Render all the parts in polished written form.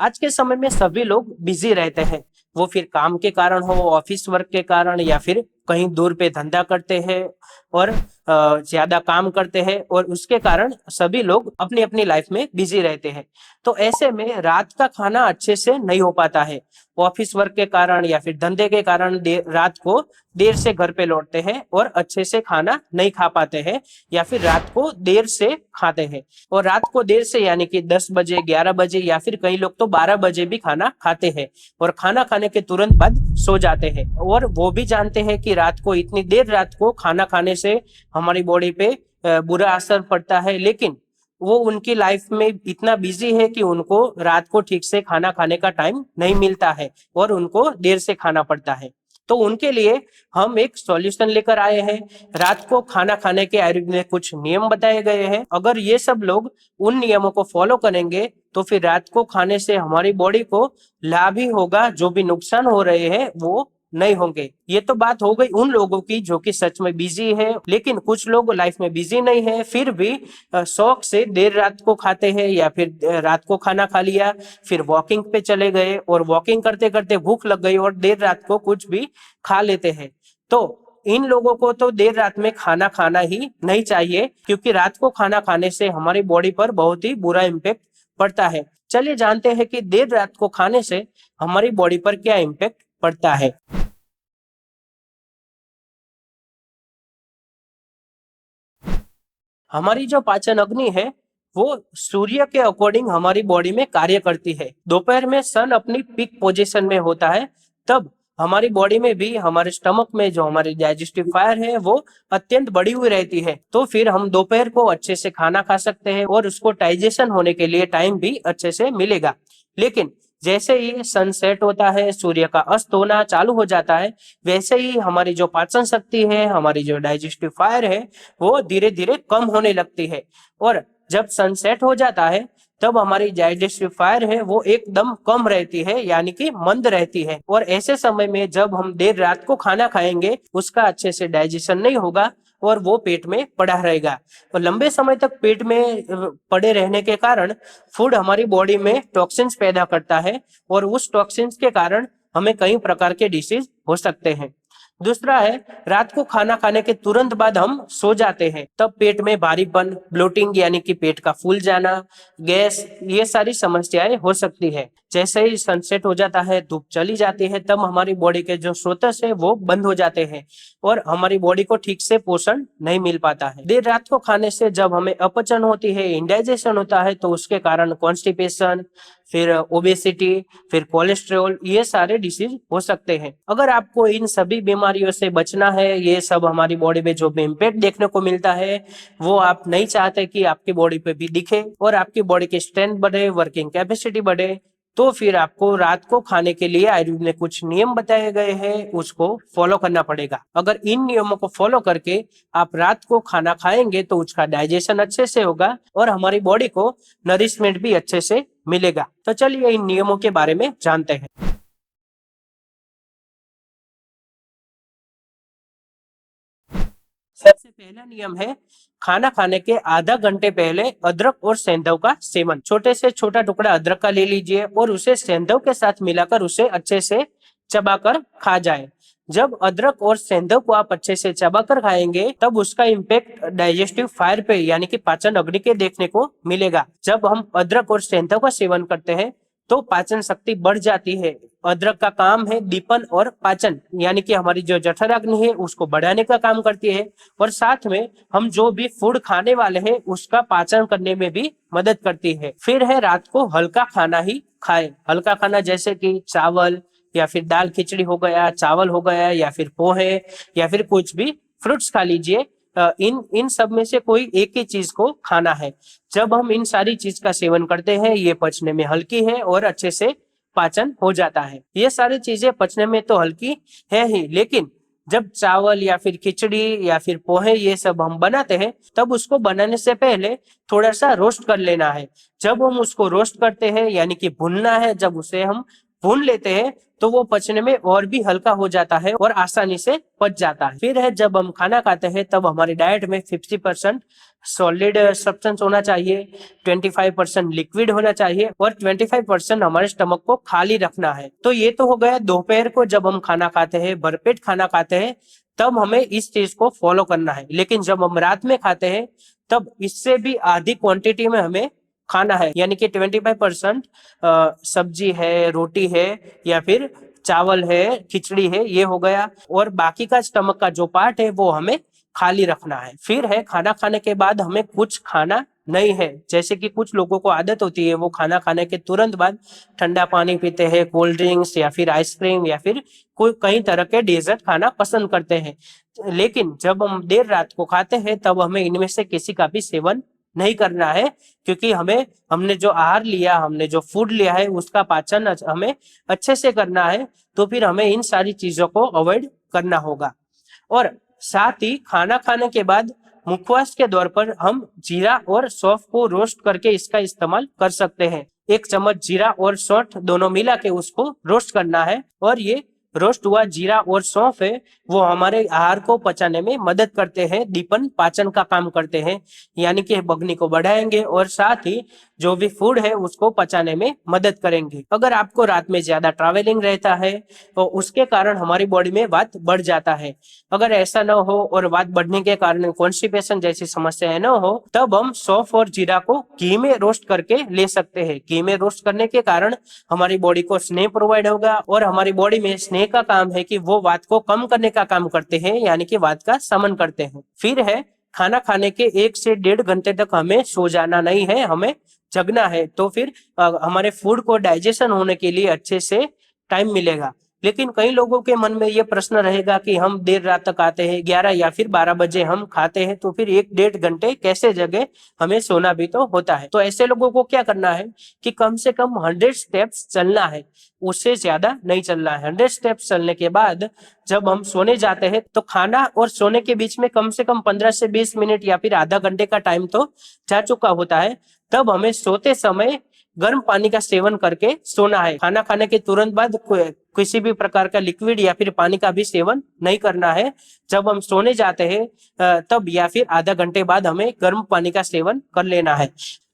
आज के समय में सभी लोग बिजी रहते हैं। वो फिर काम के कारण हो, ऑफिस वर्क के कारण, या फिर कहीं दूर पे धंधा करते हैं और ज्यादा काम करते हैं, और उसके कारण सभी लोग अपनी अपनी लाइफ में बिजी रहते हैं। तो ऐसे में रात का खाना अच्छे से नहीं हो पाता है। ऑफिस वर्क के कारण या फिर धंधे के कारण रात को देर से घर पे लौटते हैं और अच्छे से खाना नहीं खा पाते हैं, या फिर रात को देर से खाते हैं। और रात को देर से यानी कि 10 बजे, 11 बजे, या फिर कई लोग तो 12 बजे भी खाना खाते हैं, और खाना खाने के तुरंत बाद सो जाते हैं। और वो भी जानते हैं कि रात को इतनी देर रात को खाना खाने से हमारी बॉडी पे बुरा असर पड़ता है, लेकिन वो उनकी लाइफ में इतना बिजी है कि उनको रात को ठीक से खाना खाने का टाइम नहीं मिलता है, और उनको देर से खाना पड़ता है। तो उनके लिए हम एक सॉल्यूशन लेकर आए हैं। रात को खाना खाने के आयुर्वेद में कुछ नियम बताए गए हैं। अगर ये सब लोग उन नियमों को फॉलो करेंगे तो फिर रात को खाने से हमारी बॉडी को लाभ ही होगा, जो भी नुकसान हो रहे हैं वो नहीं होंगे। ये तो बात हो गई उन लोगों की जो कि सच में बिजी है, लेकिन कुछ लोग लाइफ में बिजी नहीं है, फिर भी शौक से देर रात को खाते हैं, या फिर रात को खाना खा लिया, फिर वॉकिंग पे चले गए, और वॉकिंग करते करते भूख लग गई और देर रात को कुछ भी खा लेते हैं। तो इन लोगों को तो देर रात में खाना खाना ही नहीं चाहिए, क्योंकि रात को खाना खाने से हमारी बॉडी पर बहुत ही बुरा इम्पेक्ट पड़ता है। चलिए जानते हैं कि देर रात को खाने से हमारी बॉडी पर क्या इम्पेक्ट पड़ता है। हमारी जो पाचन अग्नि है वो सूर्य के अकॉर्डिंग हमारी बॉडी में कार्य करती है। दोपहर में सन अपनी पीक पोजीशन में होता है, तब हमारी बॉडी में भी, हमारे स्टमक में जो हमारी डाइजेस्टिव फायर है वो अत्यंत बढ़ी हुई रहती है। तो फिर हम दोपहर को अच्छे से खाना खा सकते हैं और उसको डाइजेशन होने के लिए टाइम भी अच्छे से मिलेगा। लेकिन जैसे ही सनसेट होता है, सूर्य का अस्त होना चालू हो जाता है, वैसे ही हमारी जो पाचन शक्ति है, हमारी जो डाइजेस्टिव फायर है वो धीरे धीरे कम होने लगती है। और जब सनसेट हो जाता है तब हमारी डाइजेस्टिव फायर है वो एकदम कम रहती है, यानी कि मंद रहती है। और ऐसे समय में जब हम देर रात को खाना खाएंगे, उसका अच्छे से डाइजेशन नहीं होगा और वो पेट में पड़ा रहेगा। और लंबे समय तक पेट में पड़े रहने के कारण फूड हमारी बॉडी में टॉक्सिन्स पैदा करता है, और उस टॉक्सिन्स के कारण हमें कई प्रकार के डिसीज हो सकते हैं। दूसरा है, रात को खाना खाने के तुरंत बाद हम सो जाते हैं, तब पेट में भारीपन, ब्लोटिंग यानी कि पेट का फूल जाना, गैस, ये सारी समस्याएं हो सकती है। जैसे ही सनसेट हो जाता है, धूप चली जाती है, तब हमारी बॉडी के जो स्रोतस है वो बंद हो जाते हैं और हमारी बॉडी को ठीक से पोषण नहीं मिल पाता है। देर रात को खाने से जब हमें अपचन होती है, इंडाइजेशन होता है, तो उसके कारण कॉन्स्टिपेशन, फिर ओबेसिटी, फिर कोलेस्ट्रॉल, ये सारे डिसीज हो सकते हैं। अगर आपको इन सभी बीमारियों से बचना है, ये सब हमारी बॉडी में जो भी इम्पैक्ट देखने को मिलता है वो आप नहीं चाहते कि आपकी बॉडी पे भी दिखे, और आपकी बॉडी की स्ट्रेंथ बढ़े, वर्किंग कैपेसिटी बढ़े, तो फिर आपको रात को खाने के लिए आयुर्वेद में कुछ नियम बताए गए हैं, उसको फॉलो करना पड़ेगा। अगर इन नियमों को फॉलो करके आप रात को खाना खाएंगे तो उसका डाइजेशन अच्छे से होगा और हमारी बॉडी को नरिशमेंट भी अच्छे से मिलेगा। तो चलिए इन नियमों के बारे में जानते हैं। सबसे पहला नियम है, खाना खाने के आधा घंटे पहले अदरक और सेंधव का सेवन। छोटे से छोटा टुकड़ा अदरक का ले लीजिए और उसे सेंधव के साथ मिलाकर उसे अच्छे से चबाकर खा जाए। जब अदरक और सेंधव को आप अच्छे से चबाकर खाएंगे तब उसका इम्पेक्ट डाइजेस्टिव फायर पे यानी कि पाचन अग्नि के देखने को मिलेगा। जब हम अदरक और सेंधव का सेवन करते हैं तो पाचन शक्ति बढ़ जाती है। अदरक का काम है दीपन और पाचन, यानी कि हमारी जो जठराग्नि है उसको बढ़ाने का काम करती है, और साथ में हम जो भी फूड खाने वाले हैं उसका पाचन करने में भी मदद करती है। फिर है, रात को हल्का खाना ही खाएं। हल्का खाना जैसे कि चावल या फिर दाल खिचड़ी हो गया, चावल हो गया, या फिर पोहे, या फिर कुछ भी फ्रूट्स खा लीजिए। इन इन सब में से कोई एक ही चीज को खाना है। जब हम इन सारी चीज का सेवन करते हैं, ये पचने में हल्की है और अच्छे से पाचन हो जाता है। ये सारी चीजें पचने में तो हल्की है ही, लेकिन जब चावल या फिर खिचड़ी या फिर पोहे ये सब हम बनाते हैं तब उसको बनाने से पहले थोड़ा सा रोस्ट कर लेना है। जब हम उसको रोस्ट करते हैं यानी कि भूनना है, जब उसे हम भून लेते हैं तो वो पचने में और भी हल्का हो जाता है और आसानी से पच जाता है। फिर है, जब हम खाना खाते हैं तब हमारी डाइट में 50% सॉलिड सब्सटेंस होना चाहिए, 25% लिक्विड होना चाहिए और 25% हमारे स्टमक को खाली रखना है। तो ये तो हो गया दोपहर को जब हम खाना खाते हैं, भरपेट खाना खाते हैं, तब हमें इस चीज को फॉलो करना है। लेकिन जब हम रात में खाते हैं तब इससे भी आधी क्वांटिटी में हमें खाना है, यानी कि 25% सब्जी है, रोटी है या फिर चावल है, खिचड़ी है, ये हो गया, और बाकी का स्टमक का जो पार्ट है वो हमें खाली रखना है। फिर है खाना खाने के बाद हमें कुछ खाना नहीं है, जैसे कि कुछ लोगों को आदत होती है वो खाना खाने के तुरंत बाद ठंडा पानी पीते हैं, कोल्ड ड्रिंक्स या फिर आइसक्रीम या फिर कोई कई तरह के डेजर्ट खाना पसंद करते हैं। लेकिन जब हम देर रात को खाते हैं तब हमें इनमें से किसी का भी सेवन नहीं करना है, क्योंकि हमने जो आहार लिया, हमने जो फूड लिया है उसका पाचन हमें अच्छे से करना है। तो फिर हमें इन सारी चीजों को अवॉइड करना होगा। और साथ ही खाना खाने के बाद मुखवास के दौर पर हम जीरा और सौंफ को रोस्ट करके इसका इस्तेमाल कर सकते हैं। 1 चम्मच जीरा और सौंफ दोनों मिला के उसको रोस्ट करना है, और ये रोस्ट हुआ जीरा और सौंफ है वो हमारे आहार को पचाने में मदद करते हैं, दीपन पाचन का काम करते हैं, यानी कि बगनी को बढ़ाएंगे और साथ ही जो भी फूड है उसको पचाने में मदद करेंगे। अगर आपको रात में ज्यादा ट्रैवलिंग रहता है तो उसके कारण हमारी बॉडी में वात बढ़ जाता है। अगर ऐसा न हो और वात बढ़ने के कारण कॉन्स्टिपेशन जैसी समस्याएं न हो, तब हम सौंफ और जीरा को घी में रोस्ट करके ले सकते हैं। घी में रोस्ट करने के कारण हमारी बॉडी को स्नेह प्रोवाइड होगा, और हमारी बॉडी में स्नेह का काम है कि वो वात को कम करने का काम करते हैं, यानी कि वात का शमन करते हैं। फिर है खाना खाने के 1 से 1.5 घंटे तक हमें सो जाना नहीं है, हमें जगना है। तो फिर हमारे फूड को डाइजेशन होने के लिए अच्छे से टाइम मिलेगा। लेकिन कई लोगों के मन में ये प्रश्न रहेगा कि हम देर रात तक आते हैं, 11 या फिर 12 बजे हम खाते हैं, तो फिर 1-1.5 घंटे कैसे जगे, हमें सोना भी तो होता है। तो ऐसे लोगों को क्या करना है कि कम से कम 100 स्टेप्स चलना है, उससे ज्यादा नहीं चलना है। 100 स्टेप्स चलने के बाद जब हम सोने जाते हैं तो खाना और सोने के बीच में कम से कम 15 से 20 मिनट या फिर आधा घंटे का टाइम तो जा चुका होता है। तब हमें सोते समय गर्म पानी का सेवन करके सोना है। खाना खाने के तुरंत बाद किसी भी प्रकार का लिक्विड या फिर पानी का भी सेवन नहीं करना है। जब हम सोने जाते हैं तब या फिर आधा घंटे बाद हमें गर्म पानी का सेवन कर लेना है।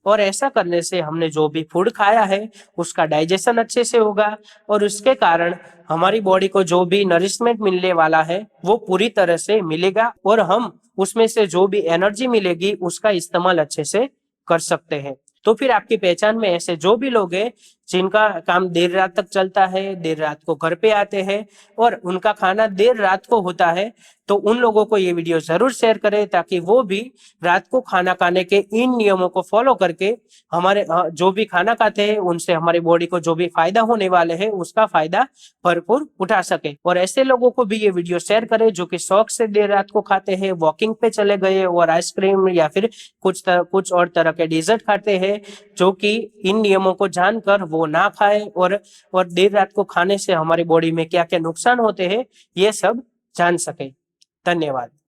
और ऐसा करने से हमने जो भी फूड खाया है उसका डाइजेशन अच्छे से होगा, और उसके कारण हमारी बॉडी को जो भी नरिशमेंट मिलने वाला है वो पूरी तरह से मिलेगा, और हम उसमें से जो भी एनर्जी मिलेगी उसका इस्तेमाल अच्छे से कर सकते हैं। तो फिर आपकी पहचान में ऐसे जो भी लोग हैं जिनका काम देर रात तक चलता है, देर रात को घर पे आते हैं और उनका खाना देर रात को होता है, तो उन लोगों को ये वीडियो जरूर शेयर करें, ताकि वो भी रात को खाना खाने के इन नियमों को फॉलो करके हमारे जो भी खाना खाते हैं उनसे हमारी बॉडी को जो भी फायदा होने वाले हैं उसका फायदा भरपूर उठा सके। और ऐसे लोगों को भी ये वीडियो शेयर करें जो कि शौक से देर रात को खाते हैं, वॉकिंग पे चले गए और आइसक्रीम या फिर कुछ और तरह के डेजर्ट खाते हैं, जो कि इन नियमों को जानकर वो ना खाए, और देर रात को खाने से हमारी बॉडी में क्या क्या नुकसान होते हैं ये सब जान सके। धन्यवाद।